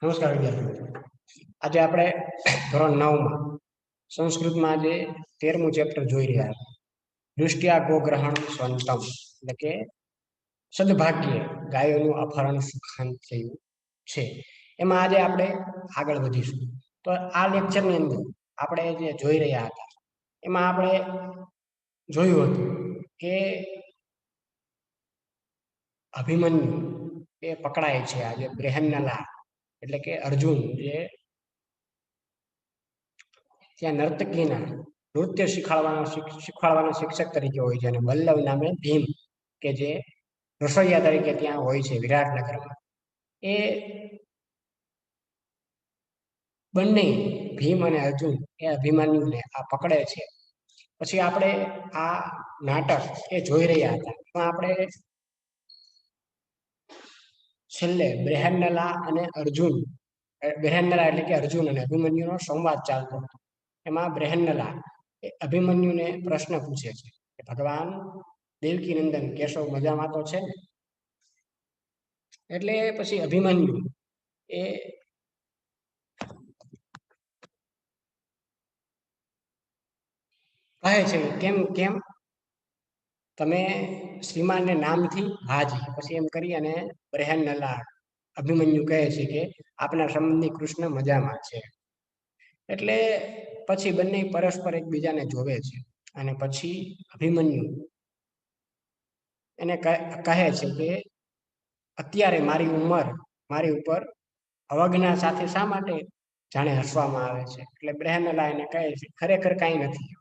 નમસ્કાર વિદ્યાર્થી મિત્રો. આજે આપણે ધોરણ 9 માં સંસ્કૃતમાં આજે 13મું ચેપ્ટર જોઈ રહ્યા હતા. દૃષ્ટિયા ગોગ્રહણ સ્વંતમ, એટલે કે સદભાગ્યે ગાયોનું અપહરણ સુખાંત થયું છે. એમાં આજે આપણે આગળ વધીશું. તો આ લેક્ચરની અંદર આપણે જે જોઈ રહ્યા હતા એમાં આપણે જોયું હતું કે અભિમન્યુ એ પકડાય છે. આજે બ્રેહન્નલા એટલે કે અર્જુન જે ત્યાં નર્તકીના નૃત્ય શીખવાડવાના શિક્ષક તરીકે હોય છે, અને વલ્લભ નામે ભીમ કે જે રસોઈયા તરીકે ત્યાં હોય છે વિરાટનગરમાં. એ બંને ભીમ અને અર્જુન એ અભિમન્યુને આ પકડે છે. પછી આપણે આ નાટક એ જોઈ રહ્યા હતા. એમાં આપણે છેલ્લે બ્રેહન્નલા અને અર્જુન, બ્રેહન્નલા એટલે કે અર્જુન અને અભિમન્યુનો સંવાદ ચાલતો હતો. એમાં બ્રેહન્નલા એ અભિમન્યુને પ્રશ્ન પૂછે છે કે ભગવાન દેવકી નંદન કેશવ મજામાં તો છે ને? એટલે પછી અભિમન્યુ એ કહે છે કે કેમ કેમ તમે શ્રીમાનને નામથી હાજી, પછી એમ કરી અને બ્રેહન્નલા અભિમન્યુ કહે છે કે આપના સંબંધી કૃષ્ણ મજામાં છે. એટલે પછી બંને પરસ્પર એકબીજાને જોવે છે, અને પછી અભિમન્યુ એને કહે છે કે અત્યારે મારી ઉંમર મારી ઉપર અવજ્ઞા સાથે શા માટે જાણે હસવામાં આવે છે? એટલે બ્રેહન્નલા એને કહે છે ખરેખર કાંઈ નથી,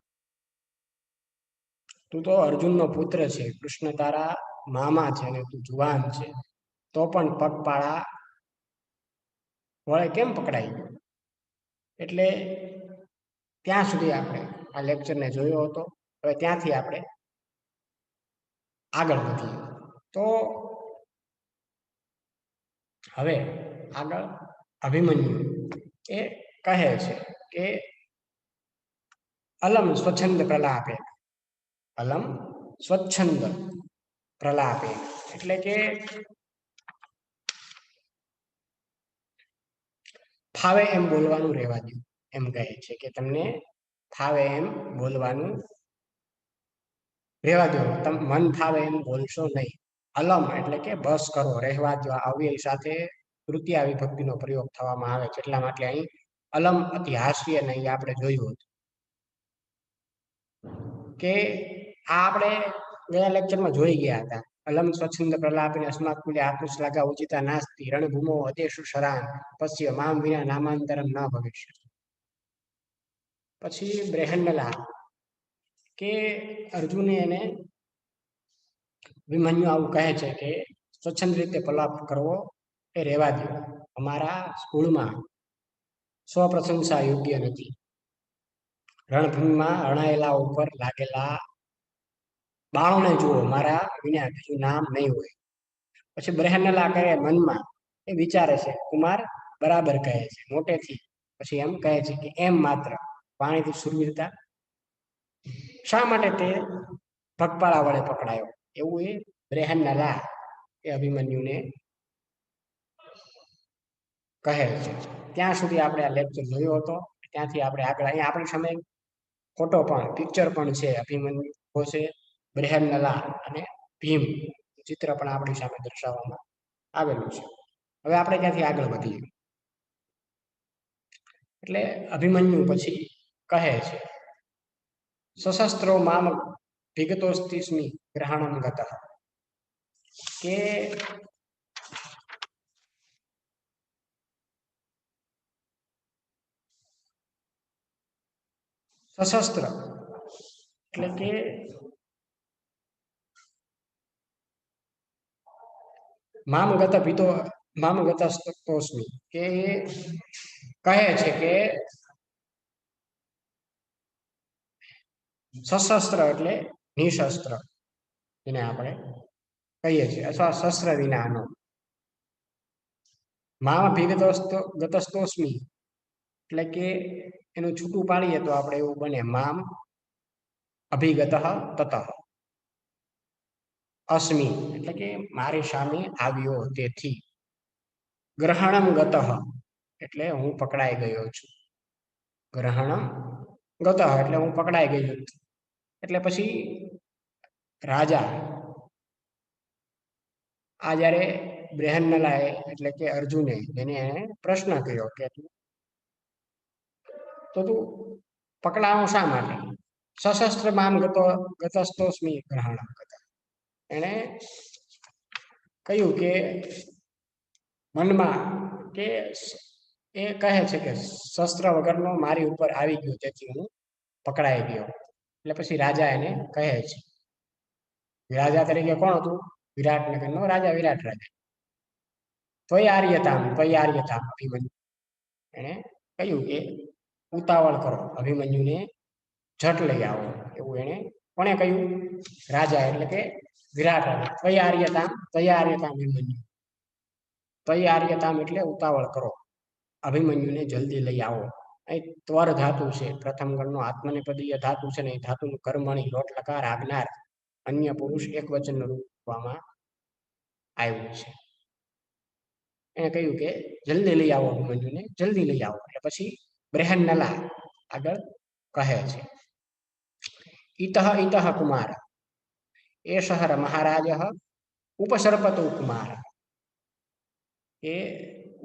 તું તો અર્જુનનો પુત્ર છે, કૃષ્ણ તારા મામા છે અને તું જુવાન છે, તો પણ પગપાળા વળે કેમ પકડાઈ ગયો? એટલે ત્યાં સુધી આપણે આ લેક્ચરને જોયો હતો. હવે ત્યાંથી આપણે આગળ વધીએ. તો હવે આગળ અભિમન્યુ એ કહે છે કે અલમ સ્વચ્છંદ પ્રલાપે, અલમ સ્વચ્છંદ પ્રલાપે એટલે કે ફાવે એમ બોલવાનું રહેવા દો. એમ કહે છે કે તમને ફાવે એમ બોલવાનું રહેવા દો, તમે મન ફાવે એમ બોલશો નહીં. અલમ એટલે કે બસ કરો, રહેવા દો. અવ્યય સાથે તૃતીય વિભક્તિનો પ્રયોગ થવામાં આવે છે, એટલા માટે અહીં અલમ અતિ હાસ્ય ને આપણે જોયું હતું કે આ આપણે ગયા લેક્ચરમાં જોઈ ગયા હતા. અલમ સ્વચ્છંદ પ્રલાપીને અસ્માત કુલે આત્મશ્લાઘા ઉચિતા નાસ્તિ રણભૂમો અદેશુ શરાન પશ્ય મામ વિના નામાંતરમ ન ભવિષ્ય. પછી બ્રેહન્નલા કે અર્જુને એને અભિમન્યુ આવું કહે છે કે સ્વચ્છંદ રીતે પ્રલાપ કરવો એ રહેવા દો. અમારા સ્કૂલમાં સ્વપ્રશંસા યોગ્ય નથી. રણભૂમિમાં રણાયેલા ઉપર લાગેલા બાણને જુઓ, મારા વિના બીજું નામ નહીં હોય. પછી બ્રેહન્નલા કહે મનમાં, એ વિચારે છે કુમાર બરાબર કહે છે મોટેથી. પછી એમ કહે છે કે એમ માત્ર પાણીથી સુરવીરતા શા માટે તે પગપાળા વડે પકડાયો? એવું એ બ્રેહન્નલા એ અભિમન્યુને કહે છે. ત્યાં સુધી આપણે આ લેક્ચર જોયો હતો. ત્યાંથી આપણે આગળ અહીંયા આપણી સામે ફોટો પણ પિક્ચર પણ છે. અભિમન્યુ છે, બ્રેહન્નલા અને ભીમ ચિત્ર પણ આપણી સામે દર્શાવવામાં આવેલું છે. હવે આપણે ત્યાંથી આગળ વધીએ. એટલે અભિમન્યુ પછી કહે છે સશસ્ત્રો મામ વિગતોસ્તિસ્મિ ગ્રહણમ ગતઃ, કે સશસ્ત્ર એટલે કે મામ ગતસ્તોસ્મિ, કે કહે છે કે સશસ્ત્ર એટલે નિશસ્ત્ર એને આપણે કહીએ છીએ, અથવા શસ્ત્ર વિનાનો. મામ ગતસ્તોસ્મિ એટલે કે એનું છૂટું પાડીએ તો આપણે એવું બને મામ અભિગત તતઃ અસ્મિ એટલે કે મારી સામે આવ્યો તેથી. ગ્રહણમ ગતઃ એટલે હું પકડાઈ ગયો છું. ગ્રહણમ ગતઃ એટલે હું પકડાઈ ગયો છું. એટલે પછી રાજા આ જયારે બ્રેહન્નલાએ એટલે કે અર્જુને એને પ્રશ્ન કર્યો કે તો તું પકડાવો શા માટે? સશસ્ત્ર મામ ગતસ્તોસ્મી ગ્રહણમ ગતઃ. એને કહ્યું કે મનમાં કે એ કહે છે કે શસ્ત્ર વગરનો મારી ઉપર આવી ગયો તેથી હું પકડાઈ ગયો. એટલે પછી રાજા એને કહે છે, રાજા તરીકે કોણ હતું? વિરાટનગરનો રાજા, વિરાટ રાજા. ત્વય આર્યતામ અભિમન્યુ. એને કહ્યું કે ઉતાવળ કરો, અભિમન્યુને ઝટ લઈ આવો. એવું એને કોણે કહ્યું? રાજા એટલે કે વિરાટ રાજા. ત્વય આર્યતામ અભિમન્યુ. ત્વય આર્યતામ એટલે ઉતાવળ કરો, અભિમન્યુને જલ્દી લઈ આવો. અહીં ત્વર ધાતુ છે, પ્રથમ ગણનો આત્મનેપદીય ધાતુ છે ને એ ધાતુનું કર્મણી લોટ લકાર આગનાર અન્ય પુરુષ એક વચનનું રૂપમાં આવ્યું છે. એને કહ્યું કે જલ્દી લઈ આવો અભિમન્યુને, જલ્દી લઈ આવો. એટલે પછી બ્રેહન્નલા આગળ કહે છે, ઇતઃ કુમાર એષઃ મહારાજઃ ઉપસર્પતો કુમાર. એ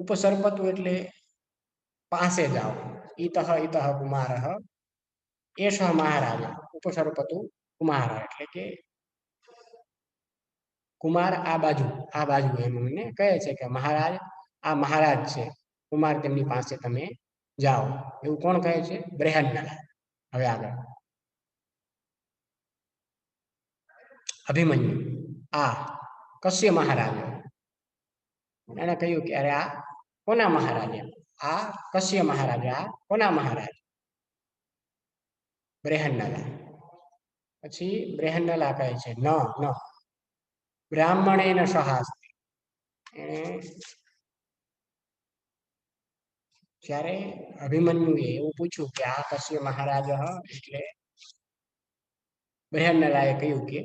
ઉપસર્પતુ એટલે પાસે જાઓ. ઇતઃ કુમારઃ એષઃ મહારાજ ઉપસર્પતુ કુમાર એટલે કે કુમાર આ બાજુ એમને કહે છે કે મહારાજ આ મહારાજ છે, કુમાર તેમની પાસે તમે જાઓ. એવું કોણ કહે છે? બ્રેહન્નલા. હવે આગળ અભિમન્યુ આ કશ્ય મહારાજ. એને કહ્યું કે અરે આ કોના મહારાજા? આ કશ્ય મહારાજા, આ કોના મહારાજ? બ્રેહન્નલા. પછી બ્રેહન્નલા કહે છે ન બ્રાહ્મણેન સહાસ્તે. જ્યારે અભિમન્યુએ એવું પૂછ્યું કે આ કશ્ય મહારાજ એટલે બ્રેહન્નલાએ કહ્યું કે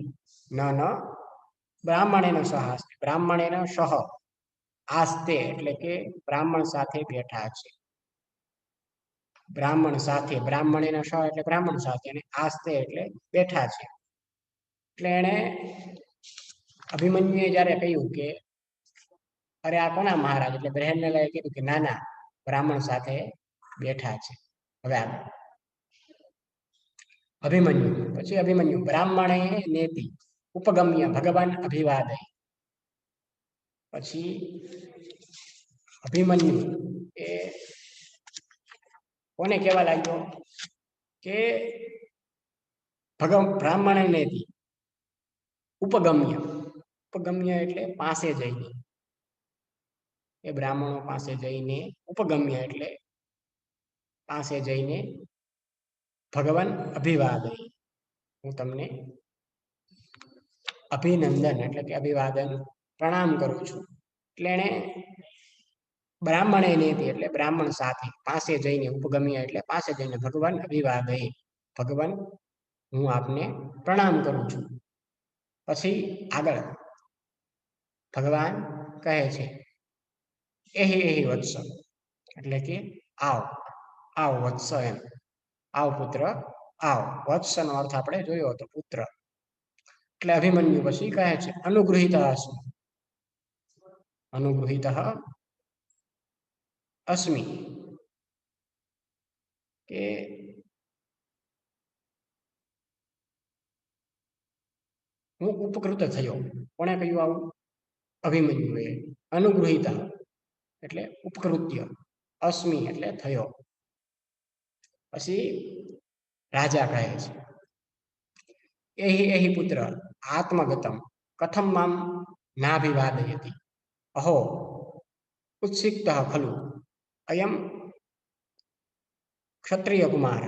ન બ્રાહ્મણેન સહાસ્તે. બ્રાહ્મણેન સહ આસ્તે એટલે કે બ્રાહ્મણ સાથે બેઠા છે. બ્રાહ્મણ સાથે, બ્રાહ્મણેન સહ એટલે બ્રાહ્મણ સાથે અને આસ્તે એટલે બેઠા છે. એટલે એને અભિમન્યુએ જયારે કહ્યું કે અરે આ કોના મહારાજ? એટલે બ્રેહન્નલાએ કીધું કે ના બ્રાહ્મણ સાથે બેઠા છે. હવે આગળ અભિમન્યુ બ્રાહ્મણે નેતિ ઉપગમ્ય ભગવાન અભિવાદય. પછી અભિમન્યુ એ કોને કહેવા લાગ્યો કે બ્રાહ્મણે નેતિ ઉપગમ્ય એટલે પાસે જઈને. એ બ્રાહ્મણો પાસે જઈને ઉપગમ્ય એટલે પાસે જઈને ભગવાન અભિવાદય હું તમને અભિનંદન એટલે કે અભિવાદન પ્રણામ કરું છું. એટલે એને બ્રાહ્મણે નેતિ એટલે બ્રાહ્મણ સાથે પાસે જઈને, ઉપગમ્ય એટલે પાસે જઈને ભગવાન અભિવાદય ભગવાન હું આપને પ્રણામ કરું છું. પછી આગળ ભગવાન કહે છે એહી વત્સ એટલે કે આવ વત્સ એમ. આવ પુત્ર આવ. વત્સનો અર્થ આપણે જોયો હતો પુત્ર. એટલે અભિમન્યુ પછી કહે છે અનુગૃહિત અસ્મિ કે હું ઉપકૃત થયો. કોણે કહ્યું આવું? અભિમન્યુએ. અનુગૃહિતા એટલે ઉપકૃત્ય, અસ્મિ એટલે થયો. પછી રાજા કહે છે એહી પુત્ર આત્મગતમ કથમ મામ નાભિવાદયતિ અહો ઉત્સિક્ત ખલુ અયમ ક્ષત્રિય કુમાર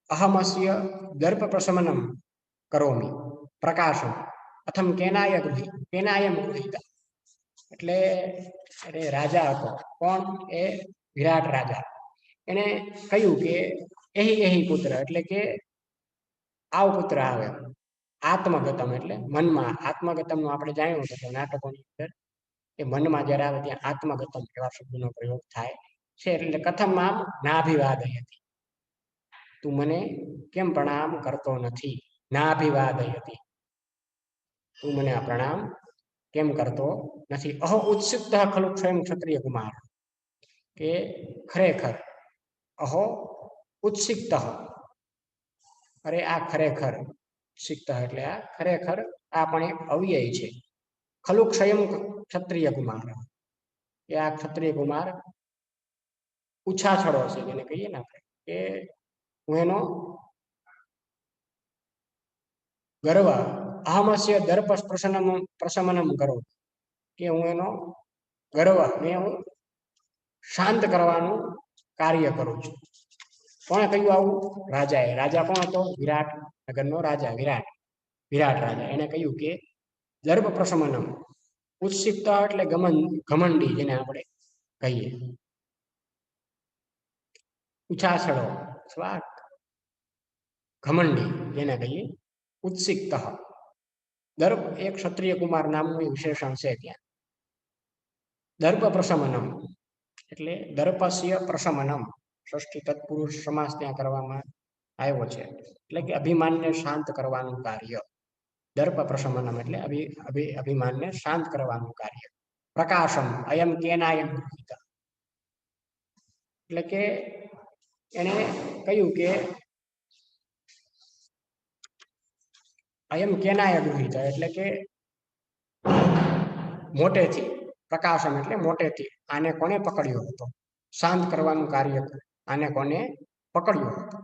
અહમસ્ય દર્પ પ્રશમનમ કરોમિ પ્રકાશમ અથમ કેનાયમ ગૃહિતા. એટલે રાજા હતો કોણ? એ વિરાટ રાજા. એને કહ્યું કે એહી પુત્ર એટલે કે આવ પુત્ર આવે. આત્મગતમ એટલે મનમાં. આત્મગતમ નું આપણે જાણ્યું હતું નાટકોની અંદર એ મનમાં જ્યારે આવે ત્યાં આત્મગતમ એવા શબ્દનો પ્રયોગ થાય છે. એટલે કથમ આમ નાભિવાદયતી, તું મને કેમ પ્રણામ કરતો નથી? નાભિવાદયતી, તું મને આ પ્રણામ કેમ કરતો નથી? અહો ઉત્સિક્ત ખલુ સ્વયં ક્ષત્રિય કુમાર, કે ખરેખર અહો ઉત્સિક્ત, અરે આ ખરેખર, ઉત્સિક્ત એટલે આ ખરેખર આ પણ એક અવ્યય છે. ખલુ સ્વયં ક્ષત્રિય કુમાર, કે આ ક્ષત્રિય કુમાર ઉછાછળો છે, જેને કહીએ ને આપણે, કે હું એનો ગર્વ, અહમસ્ય દર્પ પ્રશમનમ કરો, કે હું એનો ગર્વ ને હું શાંત કરવાનું કાર્ય કરું છું. કોણે કહ્યું આવું? રાજાએ. રાજા કોણ હતો? વિરાટ નગરનો રાજા, વિરાટ રાજા. એને કહ્યું કે દર્પ પ્રશમનમ, ઉત્સિકતા એટલે ઘમંડી, જેને આપણે કહીએ, ઉછાછળો અથવા ઘમંડી જેને કહીએ, ઉત્સિક્ત. દર્પ એક ક્ષત્રિય કુમાર નામનું વિશેષણ છે ત્યાં. દર્પ પ્રશમનમ એટલે દર્પસ્ય પ્રશમનમ, ષષ્ઠી તત્પુરુષ સમાસ ત્યાં કરવામાં આવ્યો છે. એટલે કે અભિમાનને શાંત કરવાનું કાર્ય. દર્પ પ્રશમનમ એટલે અભિમાનને શાંત કરવાનું કાર્ય. પ્રકાશમ અયમ કેનાયમ ગૃહીત, એટલે કે એને કહ્યું કે અયમ કેનાય ગૃહીત, એટલે કે મોટેથી, પ્રકાશમ એટલે મોટેથી, આને કોને પકડ્યો હતો? શાંત કરવાનું કાર્ય આને કોને પકડ્યો હતો?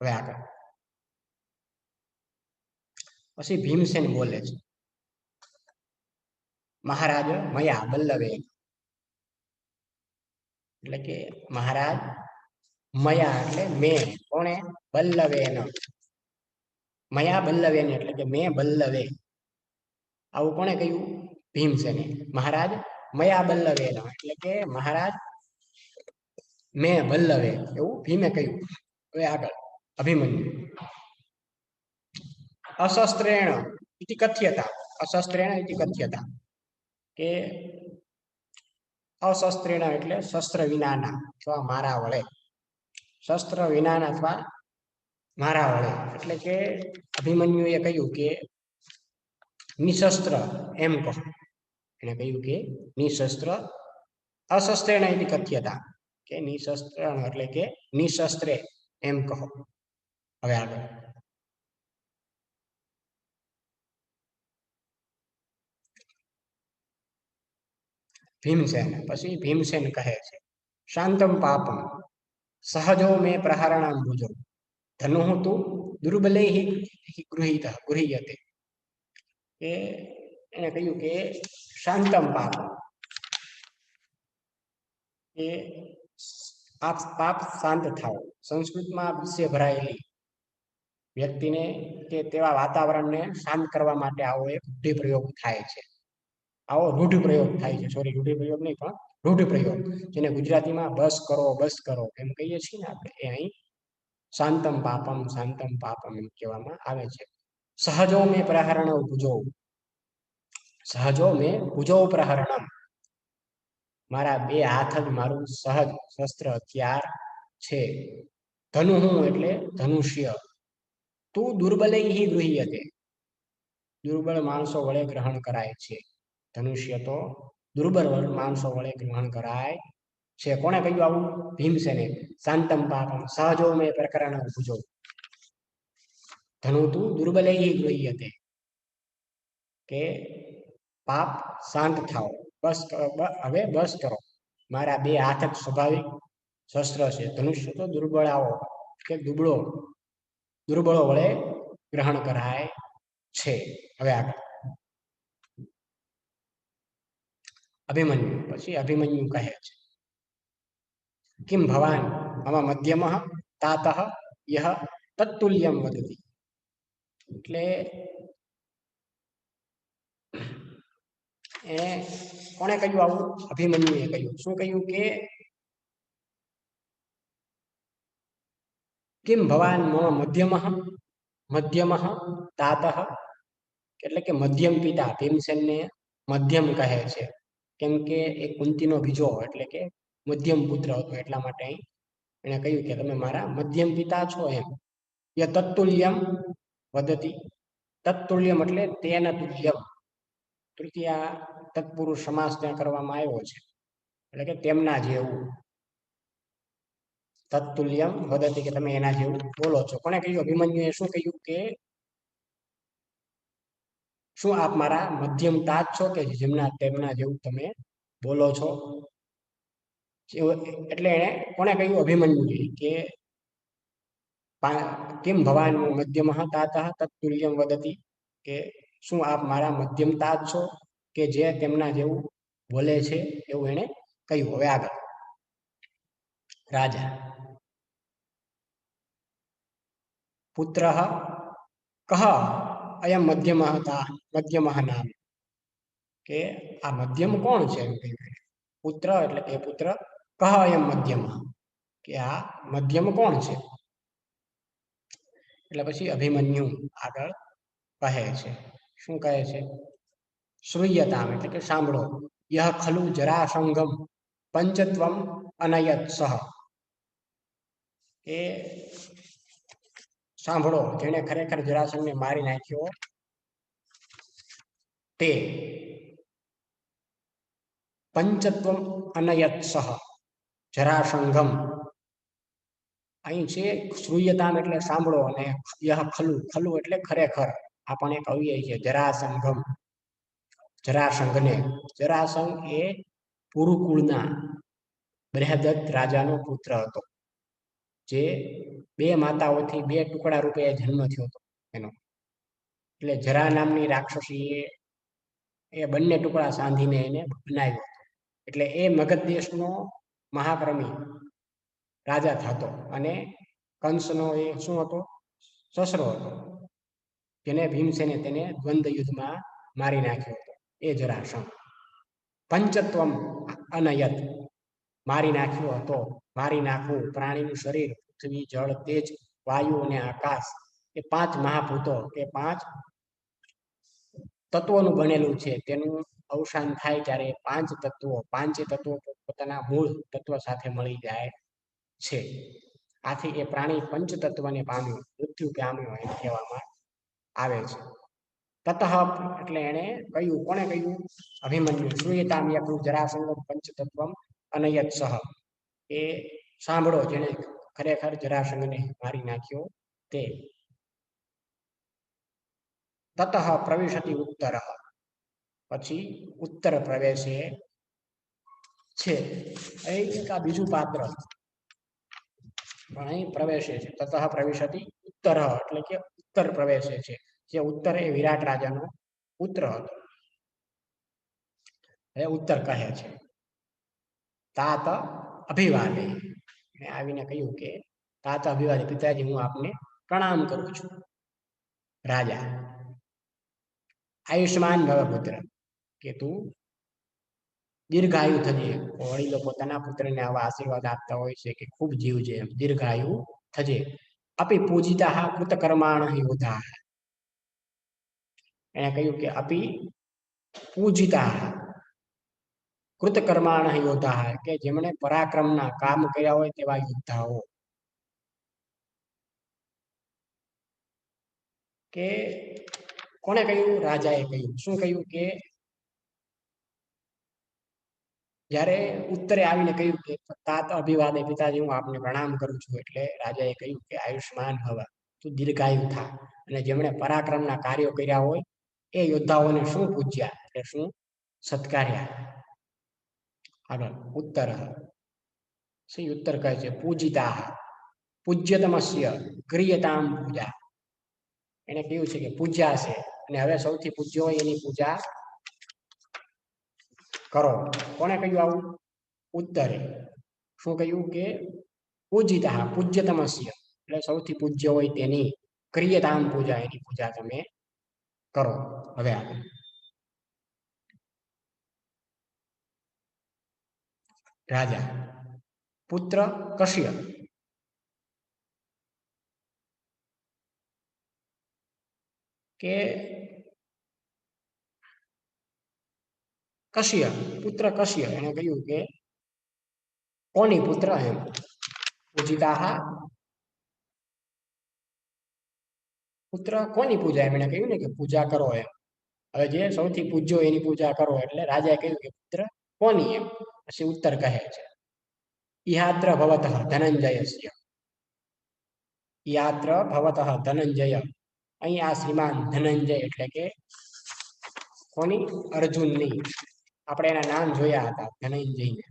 હવે આગળ પછી ભીમસેન બોલે છે, મહારાજ મયા બલ્લવે, એટલે કે મહારાજ મયા એટલે મેં, કોણે? બલ્લવેન, મયા બલ્લવેન એટલે કે મેં બલ્લવે. આવું કોણે કહ્યું? ભીમસેને. મહારાજ મયા બલ્લવેન એટલે કે મહારાજ મેં બલ્લવે, એવું ભીમે કહ્યું. હવે આગળ અભિમન્યુ, અશસ્ત્રેણ ઇતિ કથ્યતા, અશસ્ત્રેણ ઇતિ કથ્યતા, કે અશસ્ત્રેણ એટલે શસ્ત્ર વિનાના અથવા મારા વડે, શસ્ત્ર વિનાના અથવા મારા વડે, એટલે કે અભિમન્યુએ કહ્યું કે નિશસ્ત્ર એમ કહો. એને કહ્યું કે નિશસ્ત્ર, અશસ્ત્રેણ ઇતિ કથ્યતા, કે નિશસ્ત્ર એટલે કે નિશસ્ત્રે એમ કહો. હવે આગળ ભીમસેન, પછી ભીમસેન કહે છે, શાંતમ પાપમ સહજો મે પ્રહરણમ ભુજો ધનુ તું દુર્બલે ગૃહ્યતે, કે એને કહ્યું કે શાંતમ પાપમ, કે પાપ શાંત થાવ. સંસ્કૃતમાં ગુસ્સે ભરાયેલી વ્યક્તિને કે તેવા વાતાવરણને શાંત કરવા માટે આવો એક રૂઢિપ્રયોગ થાય છે. આવો રૂઢિપ્રયોગ થાય છે, સોરી રૂઢિપ્રયોગ નહીં પણ રૂઢિપ્રયોગ, જેને ગુજરાતીમાં બસ કરો એમ કહીએ છીએ ને આપણે, એ અહીં શાંતમ પાપમ એમ કહેવામાં આવે છે. સહજો મે પ્રહરણ ભુજો, સહજો મે ભુજો પ્રહરણમ, મારા બે હાથ જ મારું સહજ શસ્ત્ર હથિયાર છે. ધનુ એટલે ધનુષ્ય, તું દુર્બલે ગૃહ્યતે, દુર્બળ માણસો વડે ગ્રહણ કરાય છે. ધનુષ્ય તો દુર્બળ માણસો વડે ગ્રહણ કરાય છે. કોણે કહ્યું આવું? ભીમસેને. શાંતમ પાપમ સહજો મે પ્રકરણ ભુજો ધનુ તું દુર્બલે ગૃહ્યતે, કે પાપ શાંત થાવ, બસ હવે બસ કરો, મારા બે હાથ જ સ્વાભાવિક શસ્ત્ર છે. ધનુષ્ય તો દુર્બળાઓ કે દુર્બળો વડે ગ્રહણ કરાય છે. હવે આગળ અભિમન્યુ, પછી અભિમન્યુ કહે છે, કિમ ભવાન મમ મધ્યમ તાતઃ યહ તત્તુલ્યમ વદતિ, એટલે એ કોણે કહ્યું આવું? અભિમન્યુએ કહ્યું. શું કહ્યું? કે કિમ ભવાન મમ મધ્યમ તાતઃ, એટલે કે મધ્યમ પિતા ભીમસેનને મધ્યમ કહે છે. કેમ કે એ કુંતીનો બીજો એટલે કે મધ્યમ પુત્ર હતો, એટલા માટે અહીં એણે કહ્યું કે તમે મારા મધ્યમ પિતા છો એમ. ય તત્તુલ્યમ વદતી, તત્તુલ્યમ એટલે તેન તુલ્યમ, તૃતીયા તત્પુરુષ સમાસ ત્યાં કરવામાં આવ્યો છે, એટલે કે તેમના જેવું. તત્તુલ્યમ વદતી કે તમે એના જેવું બોલો છો. કોને કહ્યું? અભિમન્યુએ શું કહ્યું કે શું આપ મારા મધ્યમ તાત છો કે જેમના તેમના જેવું તમે બોલો છો? એટલે એને કોને કહ્યું? અભિમન્યુએ કે કિમ ભવાન મધ્યમઃ તાતઃ તત્તુલ્યમ વદતી, કે શું આપ મારા મધ્યમ તાત છો કે જે તેમના જેવું બોલે છે, એવું એને કહ્યું. હવે આગળ રાજા પુત્ર કહ અયમ મધ્યમઃ મધ્યમઃ નામ, કે આ મધ્યમ કોણ છે એમ કહ્યું. પુત્ર એટલે કે પુત્ર, કહ અયમ મધ્યમઃ, કે આ મધ્યમ કોણ છે? એટલે પછી અભિમન્યુ આગળ કહે છે. શું કહે છે? શ્રૂયતામ એટલે કે સાંભળો. યહ ખલુ જરાસંઘમ પંચત્વમ અનયત સહ, એ સાંભળો, જેને ખરેખર જરાસંઘને મારી નાખ્યો તે પંચત્વમ અનયત સહ જરાસંઘમ, અહીં છે શ્રૂયતામ એટલે સાંભળો, અને યહ ખલુ, ખલુ એટલે ખરેખર. આપણે કહીએ છીએ જરાસંઘમ, જરાસંઘને. જરાસંઘ એ પુરુકુળના બૃહદત્ત રાજાનો પુત્ર હતો, જે બે માતાઓથી બે ટુકડા રૂપે જન્મ થયો હતો એનો. એટલે જરા નામની રાક્ષસી એ બંને ટુકડા સાંધીને એને બનાવ્યો. એટલે એ મગધ દેશનો મહાક્રમી રાજા થતો, અને કંસનો એ શું હતો? સસરો હતો, જેને ભીમસેને તેને દ્વંદ્વ યુદ્ધમાં મારી નાખ્યો હતો, એ જરાસંઘ. પંચત્વમ અનયત, મારી નાખ્યો હતો. મારી નાખવું, પ્રાણીનું શરીર, પૃથ્વી, જળ, તેજ, વાયુ અને આકાશ, એ પાંચ મહાભૂતો કે પાંચ તત્વોનું બનેલું છે. તેનું અવસાન થાય ત્યારે પાંચ તત્વો, પાંચે તત્વો પોતાના મૂળ તત્વ સાથે મળી જાય છે. આથી એ પ્રાણી પંચ તત્વને પામ્યું, મૃત્યુ પામ્યો એમ કહેવામાં આવે છે. તતઃ એટલે એને કહ્યું, કોને કહ્યું? અભિમન્યુ. શ્રૂયતામ યકૃ જરાસંઘ પંચતત્વમ અનયત સહ, એ સાંભળો, જેને ખરેખર જરાસંઘને મારી નાખ્યો તે. તતઃ પ્રવિશતિ ઉત્તર, પછી ઉત્તર પ્રવેશે છે. અહીં આ બીજું પાત્ર પણ અહીં પ્રવેશે છે. તતઃ પ્રવિશતિ ઉત્તર એટલે કે ઉત્તર પ્રવેશે છે. જે ઉત્તર એ વિરાટ રાજાનો પુત્ર હતો. એ ઉત્તર કહે છે તાત અભિવાદે, આવીને કહ્યું કે તાત અભિવાદે, પિતાજી હું આપને પ્રણામ કરું છું. રાજા આયુષ્માન ભવ પુત્ર, કે તું દીર્ઘાયુ થજે. વડીલો પોતાના પુત્રને આવા આશીર્વાદ આપતા હોય છે કે ખૂબ જીવજે, એમ દીર્ઘાયુ થજે. અપી પૂજિતા કૃતકર્માણ યોધા, એને કહ્યું કે અપી પૂજિતા કૃતકર્માણ યોધા, કે જેમણે પરાક્રમના કામ કર્યા હોય તેવા યોદ્ધાઓ, કે કોને કહ્યું? રાજાએ કહ્યું. શું કહ્યું? કે જ્યારે ઉત્તરે આવીને કહ્યું કે તાત અભિવાદે, પિતાજી હું આપને પ્રણામ કરું છું, એટલે રાજાએ કહ્યું કે આયુષ્માન ભવ, તું દીર્ઘાયુ થા. અને જેમણે પરાક્રમના કાર્યો કર્યા હોય એ યોદ્ધાઓને શું પૂજ્યા, એટલે શું સત્કાર્યા. આગળ ઉત્તર, સી ઉત્તર કહે છે પૂજિતા પૂજ્યતમસ્ય ક્રિયતામ પૂજા, એને કહ્યું છે કે પૂજ્યા છે, અને હવે સૌથી પૂજ્ય હોય એની પૂજા કરો. કોને કહ્યું આવું? ઉત્તરે. શું કહ્યું? કે પૂજિતા પૂજ્યતમસ્ય, એટલે સૌથી પૂજ્ય હોય તેની ક્રિયતામ પૂજા, એની પૂજા તમે કરો. હવે આગળ રાજા પુત્ર કશ્ય, કે કશ્ય પુત્ર કશ્ય એને કહ્યું કે કોની પુત્ર એમ પૂજિતા પુત્ર કોની પૂજા એમ એને કહ્યું ને કે પૂજા કરો એમ હવે જે સૌથી પૂજ્યો એની પૂજા કરો એટલે રાજાએ કહ્યું કે પુત્ર કોની એમ પછી ઉત્તર કહે છે યાત્ર ભવતઃ ધનંજયસ્ય યાત્ર ભવતઃ ધનંજય અહીં આ શ્રીમાન ધનંજય એટલે કે કોની અર્જુનની આપણે એના નામ જોયા હતા ધનંજયને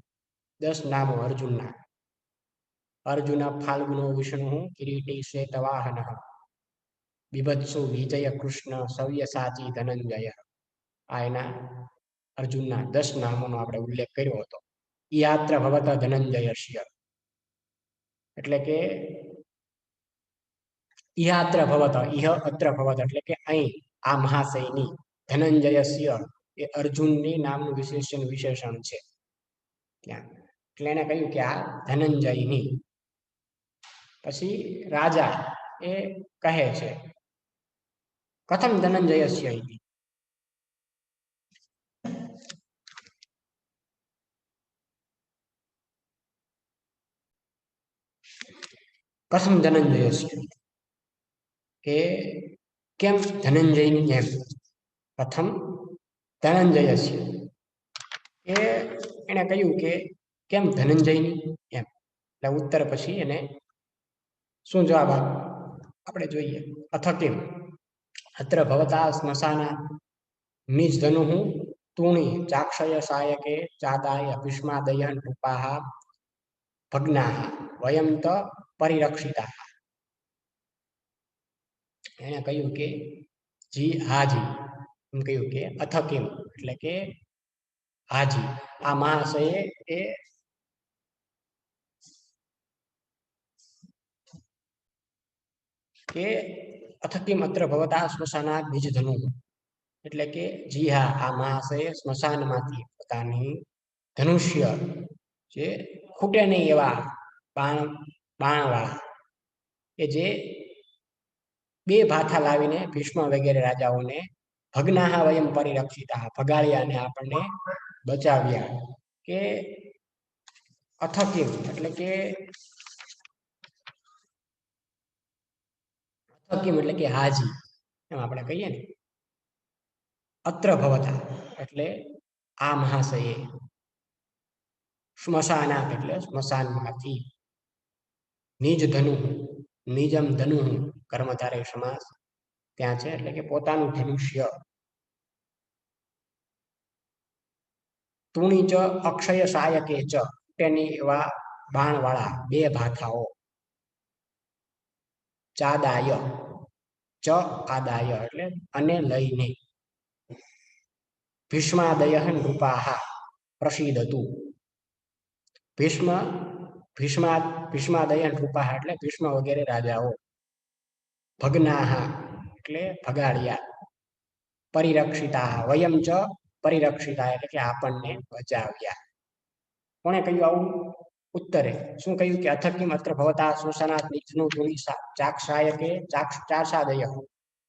10 નામો અર્જુનના અર્જુન ફાલ્ગુનો વિષ્ણુ કિરીટી શ્વેતવાહન બિભત્સુ વિજય કૃષ્ણ સવ્યસાચી ધનંજય આ એના અર્જુનના 10 નામોનો આપણે ઉલ્લેખ કર્યો હતો યાત્ર ભવત ધનંજયસ્ય એટલે કે યાત્ર ભવત ઇહ અત્ર ભવત એટલે કે અહીં આ મહાશયની ધનંજયસ્ય એ અર્જુનની નામનું વિશેષણ છે ત્યાં એટલે એને કહ્યું કે આ ધનંજયની પછી રાજા એ કહે છે કથમ ધનંજયસ્ય ઇતિ કથમ ધનંજયસ્ય કે કેમ ધનંજયની એમ પ્રથમ ધનંજયસ્ય એ એને કહ્યું કે કેમ ધનંજયની એમ એટલે ઉત્તર પછી એને શું જવાબ આપણે જોઈએ અથ કેમ અત્ર ભવતા સ્મશાના નિજ ધનુઃ તુણી ચાક્ષય સાયકે ચાદાય ભીષ્માદય નૃપાઃ ભગ્નાઃ વયમ ત પરિરક્ષિતા એને કહ્યું કે જી હાજી એમ કહ્યું કે અથ કેમ એટલે કે હાજી આ મહાશયે એ કે અથ કેમ અત્ર ભવતા સ્મશાના નિજ ધનુઃ એટલે કે જી હા આ મહાશય સ્મશાનમાંથી પોતાની ધનુષ્ય જે ખૂટે નહીં એવા બાણવાળા કે જે 2 ભાથા લાવીને ભીષ્મ વગેરે રાજાઓને ભગ્નાહ વયમ પરિરક્ષિતા ભગાડ્યા અને આપણને બચાવ્યા કે અથ કેમ એટલે કે અથ કેમ એટલે કે હાજી એમ આપણે કહીએ ને અત્ર ભવતા એટલે આ મહાશયે સ્મશાના એટલે સ્મશાનમાંથી નિજ ધનુ નિજમ ધનુ કર્મધારય સમાસ ત્યાં છે એટલે કે પોતાનું ધનુષ્ય તુણી ચ અક્ષય સાયકે ચ તેની એવા બાણવાળા 2 ભાથાઓ ચાદાય ચ આદાય એટલે અને લઈને ભીષ્માદય નૃપાઃ પ્રસીદતુ ભીષ્માદય નૃપાઃ એટલે ભીષ્મ વગેરે રાજાઓ ભગ્નાઃ એટલે ભગાડ્યા પરિરક્ષિતા વયમ ચ પરિરક્ષિતા એટલે કે આપણને બચાવ્યા કોણે કહ્યું આવું ઉત્તરે શું કહ્યું કે અથ કિમ અત્ર ભવતા સ્મશાનાત નિજનું તુણી ચાક્ષાયકે ચાર્ષાદય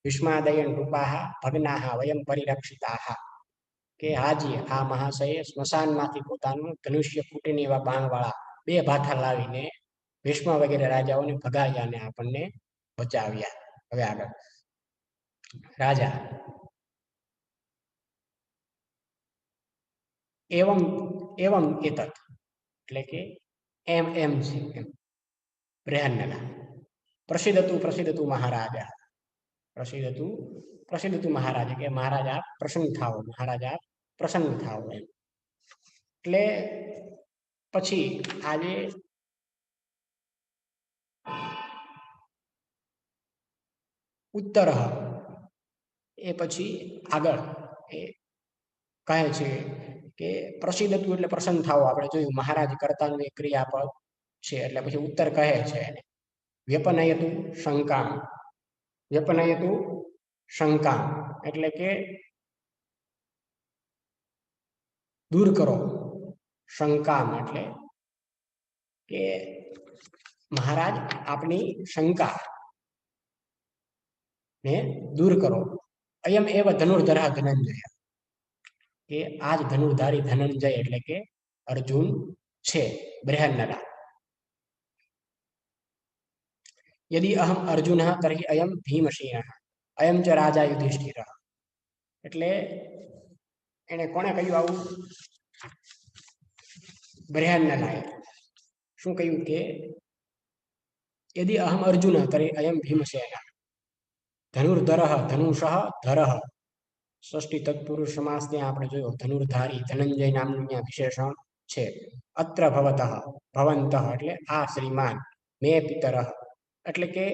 ભીષ્માદય નૃપાઃ ભગ્નાઃ વયમ પરિરક્ષિતાઃ કે હાજી આ મહાશયે સ્મશાનમાંથી પોતાનું ધનુષ્ય ફૂટીને એવા બાણવાળા 2 ભાથા લાવીને ભીષ્મ વગેરે રાજાઓને ભગાડ્યા અને આપણને બચાવ્યા હવે આગળ રાજા એવમ એવમ એતત એટલે કે એમ એમ છે એમ બૃહન્નલા પ્રસિદ્ધતું મહારાજા પ્રસિદ્ધતું મહારાજા કે મહારાજા પ્રસન્ન થાઓ મહારાજા પ્રસન્ન થાઓ એમ એટલે પછી આજે ઉત્તર એ પછી આગળ એ કહે છે કે પ્રસિદ્ધતું એટલે પ્રસન્ન થાઓ આપણે જોયું મહારાજ કર્તાનું એક ક્રિયાપદ છે એટલે પછી ઉત્તર કહે છે એને વ્યપનયતુ શંકા એટલે કે દૂર કરો શંકા એટલે કે મહારાજ આપની શંકા ને દૂર કરો અયમ એવ ધનુર્ધર ધનંજય કે આ જ ધનુર્ધારી ધનંજય એટલે કે અર્જુન છે બૃહન્નલા. यदि अहम अर्जुन तर्हि अयम भीमसेन अयम च राजा युधिष्ठिर. એટલે એને કોણે કહ્યું આવું? બૃહન્નલાએ શું કહ્યું કે यदि अहम अर्जुन तर्हि अयम भीमसेन धनुर्धरः धनुषः धरः षष्ठी तत्पुरुष समास ત્યાં આપણે જોયો ધનુર્ધારી ધનંજય નામનું ત્યાં વિશેષણ છે. અત્ર ભવતઃ ભવંતઃ એટલે આ શ્રીમાન મે પિતરઃ એટલે કે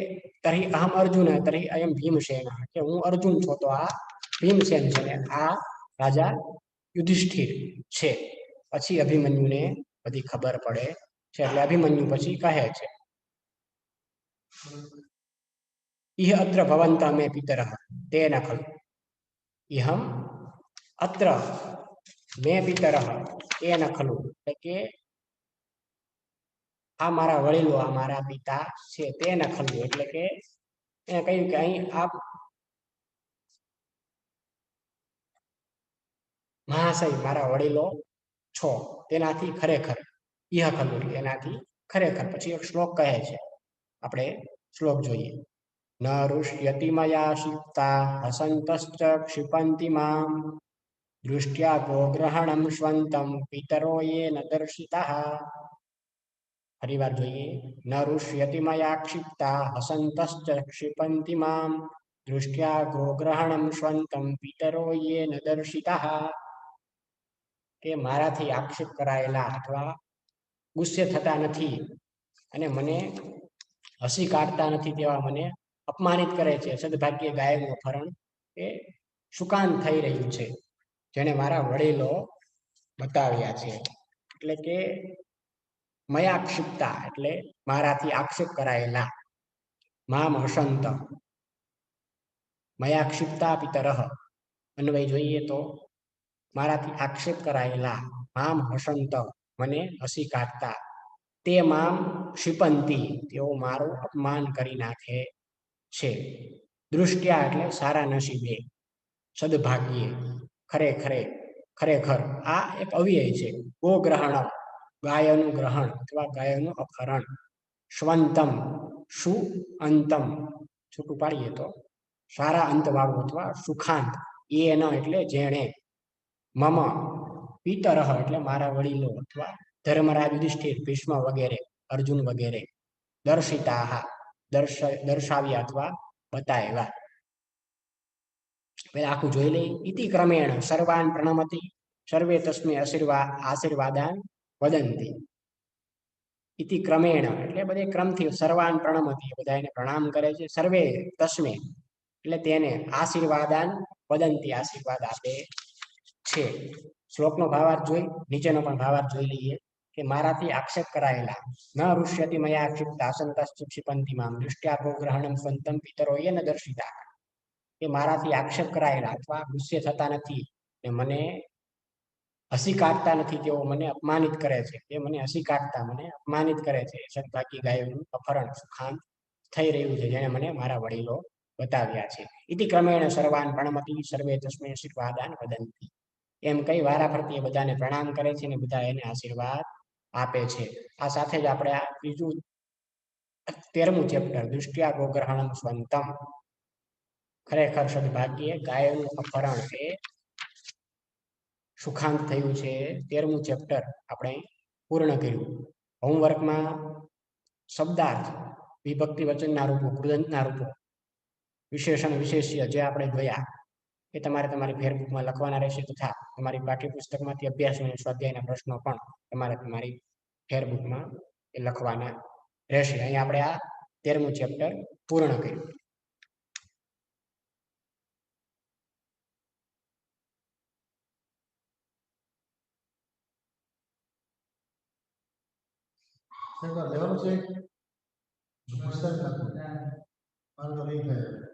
તરી અહમ અર્જુન તરી અયમ ભીમસેન કે હું અર્જુન છું તો આ ભીમસેન છે ને આ રાજા યુધિષ્ઠિર છે. પછી અભિમન્યુને બધી ખબર પડે છે એટલે અભિમન્યુ પછી કહે છે ઇહ અત્ર ભવંતઃ મે પિતરઃ તેન ખલુ ઇહમ અત્ર મે પિતરઃ તેન ખલુ એટલે કે આ મારા વડીલો આ મારા પિતા છે તેન ખલુ એટલે કે એને કહ્યું કે અહીં આપ મહાશય મારા વડીલો છો તેનાથી ખરેખર ઇહ ખલુ એનાથી ખરેખર. પછી એક શ્લોક કહે છે આપણે શ્લોક જોઈએ ન ઋષ્યતિ મયા શિપ્તા હસંતશ્ચ ક્ષિપંતિ મામ દૃષ્ટ્યા ગોગ્રહણમ સ્વંતમ પિતરો યેન દર્શિતઃ. ફરીવાર જોઈએ ન ઋષ્યતિ મયા ક્ષિપ્તા હસંતશ્ચ ક્ષિપંતિ મામ દૃષ્ટ્યા ગોગ્રહણમ સ્વંતમ પિતરો યેન દર્શિતઃ. કે મારાથી આક્ષેપ કરાયેલા અથવા ગુસ્સે થતા નથી અને મને હસી કાઢતા નથી તેવા મને અપમાનિત કરે છે. સદભાગ્ય ગાયનું અપહરણ એ સુકાન થઈ રહ્યું છે જેને મારા વડીલો બતાવ્યા છે. એટલે કે મયા ક્ષિપ્તા એટલે મારાથી આક્ષેપ કરાયેલા મામ હસંત મયા ક્ષિપ્તા પિતરઃ અન્વય જોઈએ તો મારાથી આક્ષેપ કરાયેલા મામ હસંત મને હસી કાઢતા તે મામ ક્ષિપંતી તેઓ મારું અપમાન કરી નાખે છે. દૃષ્ટ્યા એટલે સારા નસીબે સદભાગ્યે ખરેખરે ખરેખર આ એક અવ્યય છે. ગોગ્રહણ ગાયનું ગ્રહણ અથવા ગાયનું અપહરણ સ્વંતમ સુ અંતમ છૂટું પાડીએ તો સારા અંત વાળું અથવા સુખાંત એ ન એટલે જેણે મમ પિતરઃ એટલે મારા વડીલો અથવા ધર્મરાજ યુધિષ્ઠિર ભીષ્મ વગેરે અર્જુન વગેરે દર્શિતા દર્શાવ્યા અથવા બતાવ્યા. પેલા આખું જોઈ લઈ ઇતિ ક્રમેણ સર્વાન પ્રણમતિ સર્વે તસ્મે આશીર્વાદાન વદંતી. ઇતિ ક્રમેણ એટલે બધે ક્રમથી સર્વાન પ્રણમતિ બધા એને પ્રણામ કરે છે. સર્વે તસ્મે એટલે તેને આશીર્વાદાન વદંતી આશીર્વાદ આપે છે. શ્લોકનો ભાવાર્થ જોઈ નીચેનો પણ ભાવાર્થ જોઈ લઈએ કે મારાથી આક્ષેપ કરાયેલા ન ઋષ્યતિ મયા ક્ષિપ્તા સંતશ્ચ ક્ષિપંતિ મામ દૃષ્ટ્યા ગોગ્રહણમ સ્વંતમ પિતરો યેન દર્શિતા. કે મારાથી આક્ષેપ કરાયેલા અથવા ગુસ્સે થતા નથી ને મને હસી કાઢતા નથી તેઓ મને અપમાનિત કરે છે. તે મને હસી કાઢતા મને અપમાનિત કરે છે. સદભાગી ગાયોનું અપહરણ સુખાંત થઈ રહ્યું છે જેને મને મારા વડીલો બતાવ્યા છે. ઇતિ ક્રમેણ સર્વાન પ્રણમતિ સર્વે તસ્મે આશીર્વાદાન વદંતી. એમ કઈ વારા ફરતી બધાને પ્રણામ કરે છે અને બધા એને આશીર્વાદ આપે છે. આ સાથે જ આપણે આ બીજું 13મું ચેપ્ટર દૃષ્ટ્યા ગોગ્રહણમ સ્વંતમ ખરેખર સદભાગ્યે ગાયનું અપહરણ એ સુખાંત થયું છે 13મું ચેપ્ટર આપણે પૂર્ણ કર્યું. હોમવર્કમાં શબ્દાર્થ વિભક્તિ વચનના રૂપો કૃદંતના રૂપો વિશેષણ વિશેષ્ય જે આપણે જોયા એ તમારે તમારી ફેરબુકમાં લખવાના રહેશે તથા તમારી પાઠ્યપુસ્તકમાંથી અભ્યાસ અને સ્વાધ્યાયના પ્રશ્નો પણ તમારે તમારી ફેરબુકમાં એ લખવાના રહેશે. અહીં આપણે આ 13મું ચેપ્ટર પૂર્ણ કર્યું. લેવાનું છે મારું તો નહીં થાય.